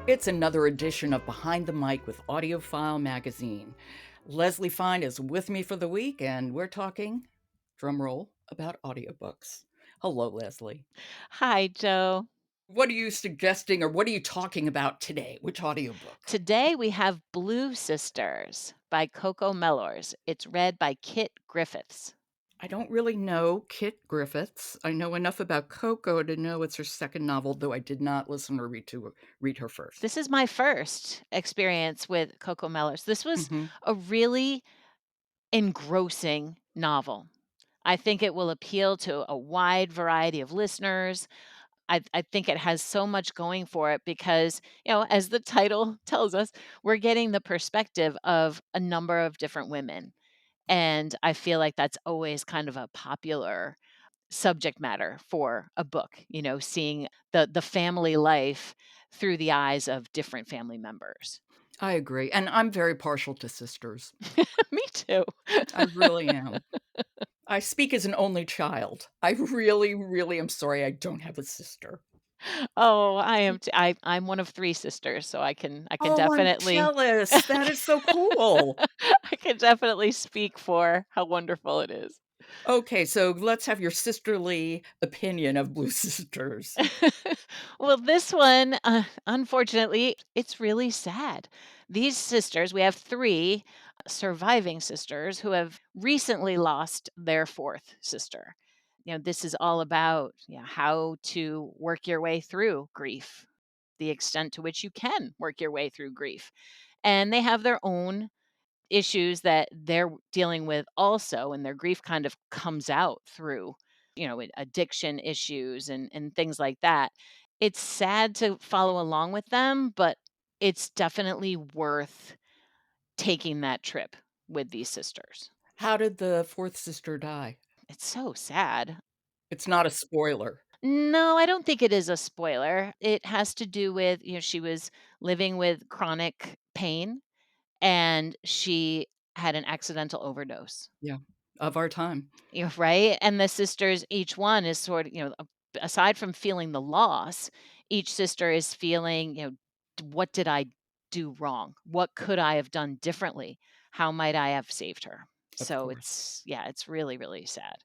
It's another edition of Behind the Mic with AudioFile magazine. Leslie Fine is with me for the week, and we're talking, drumroll, about audiobooks. Hello, Leslie. Hi, Joe. What are you suggesting or what are you talking about today? Which audiobook? Today we have Blue Sisters by Coco Mellors. It's read by Kit Griffiths. I don't really know Kit Griffiths. I know enough about Coco to know it's her second novel, though I did not listen or read her first. This is my first experience with Coco Mellors. This was Hmm. a really engrossing novel. I think it will appeal to a wide variety of listeners. I think it has so much going for it because, as the title tells us, we're getting the perspective of a number of different women. And I feel like that's always kind of a popular subject matter for a book, seeing the family life through the eyes of different family members. I agree. And I'm very partial to sisters. Me too. I really am. I speak as an only child. I really, really am sorry I don't have a sister. Oh, I'm one of 3 sisters, so I can Oh, I'm definitely jealous. That is so cool. I can definitely speak for how wonderful it is. Okay, so let's have your sisterly opinion of Blue Sisters. Well, this one, unfortunately, it's really sad. These sisters, we have 3 surviving sisters who have recently lost their 4th sister. This is all about, how to work your way through grief, the extent to which you can work your way through grief. And they have their own issues that they're dealing with also, and their grief kind of comes out through, addiction issues and things like that. It's sad to follow along with them, but it's definitely worth taking that trip with these sisters. How did the 4th sister die? It's so sad. It's not a spoiler. No, I don't think it is a spoiler. It has to do with, she was living with chronic pain and she had an accidental overdose. Yeah, of our time. Right? And the sisters, each one is sort of, aside from feeling the loss, each sister is feeling, what did I do wrong? What could I have done differently? How might I have saved her? Of So course. it's really, really sad.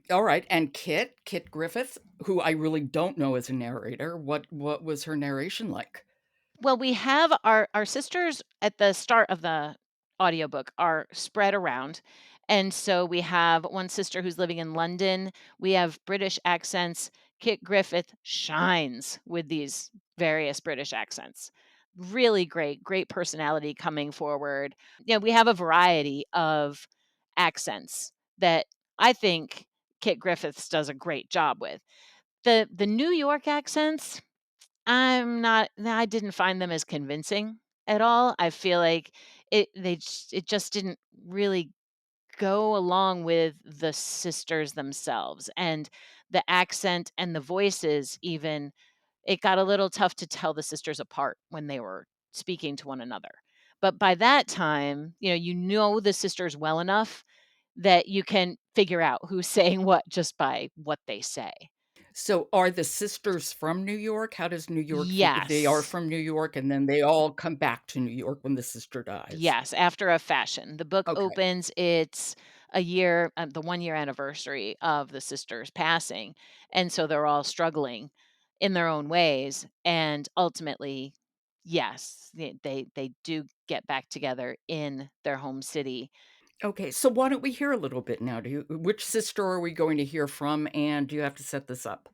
Alright, and Kit Griffith, who I really don't know as a narrator, what was her narration like? Well, we have our sisters at the start of the audiobook are spread around. And so we have one sister who's living in London. We have British accents. Kit Griffith shines with these various British accents. Really great, great personality coming forward. We have a variety of accents that I think Kit Griffiths does a great job with. The New York accents, I didn't find them as convincing at all. I feel like it just didn't really go along with the sisters themselves, and the accent and the voices even, it got a little tough to tell the sisters apart when they were speaking to one another. But by that time, you know the sisters well enough that you can figure out who's saying what just by what they say. So, are the sisters from New York? How does New York feel? They are Yes. from New York, and then they all come back to New York when the sister dies. Yes, after a fashion. The book Okay. opens, it's a year, the 1-year anniversary of the sisters passing, and so they're all struggling in their own ways, and ultimately, yes, they do get back together in their home city. Okay, so why don't we hear a little bit now? Which sister are we going to hear from, and do you have to set this up?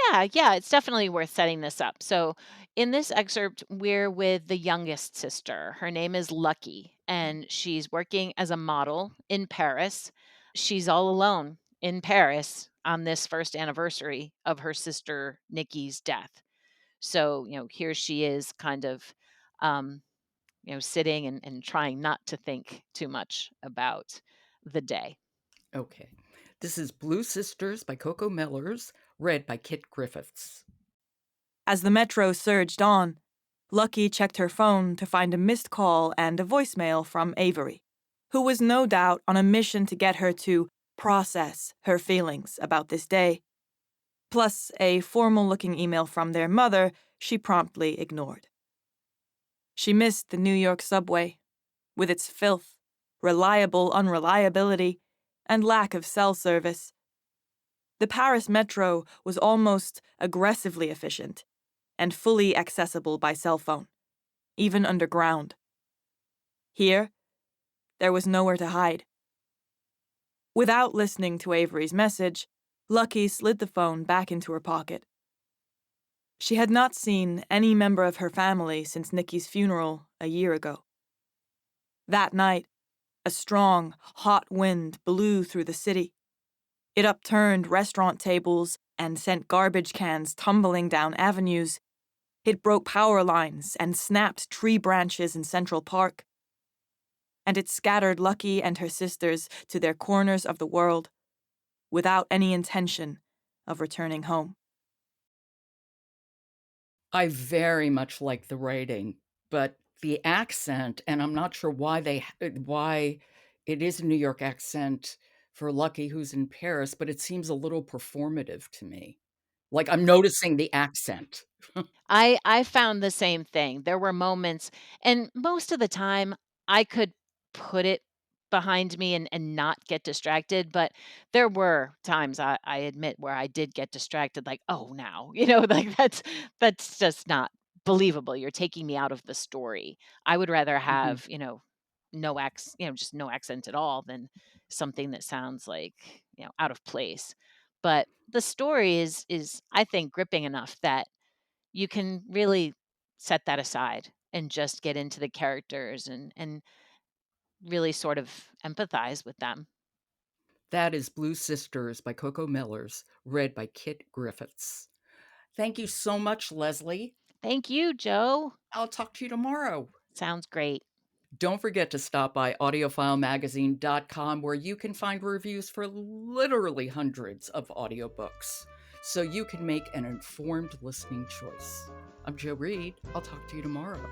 Yeah, yeah, it's definitely worth setting this up. So, in this excerpt, we're with the youngest sister. Her name is Lucky, and she's working as a model in Paris. She's all alone in Paris on this first anniversary of her sister Nikki's death. So, here she is kind of, um, sitting and trying not to think too much about the day. Okay. This is Blue Sisters by Coco Mellors, read by Kit Griffiths. As the metro surged on, Lucky checked her phone to find a missed call and a voicemail from Avery, who was no doubt on a mission to get her to process her feelings about this day, plus a formal looking email from their mother she promptly ignored. She missed the New York subway, with its filth, reliable unreliability, and lack of cell service. The Paris metro was almost aggressively efficient and fully accessible by cell phone, even underground. Here, there was nowhere to hide. Without listening to Avery's message, Lucky slid the phone back into her pocket. She had not seen any member of her family since Nikki's funeral a year ago. That night, a strong, hot wind blew through the city. It upturned restaurant tables and sent garbage cans tumbling down avenues. It broke power lines and snapped tree branches in Central Park. And it scattered Lucky and her sisters to their corners of the world, without any intention of returning home. I very much like the writing, but the accent, and I'm not sure why it is a New York accent for Lucky who's in Paris, but it seems a little performative to me. Like, I'm noticing the accent. I found the same thing. There were moments, and most of the time I could put it behind me and not get distracted, but there were times I admit where I did get distracted, like, "Oh, now," like that's just not believable. You're taking me out of the story. I would rather Mhm. have, just no accent at all than something that sounds like, out of place. But the story is I think gripping enough that you can really set that aside and just get into the characters and really sort of empathize with them. That is Blue Sisters by Coco Mellors, read by Kit Griffiths. Thank you so much, Leslie. Thank you, Joe. I'll talk to you tomorrow. Sounds great. Don't forget to stop by audiofilemagazine.com where you can find reviews for literally hundreds of audiobooks so you can make an informed listening choice. I'm Joe Reed. I'll talk to you tomorrow.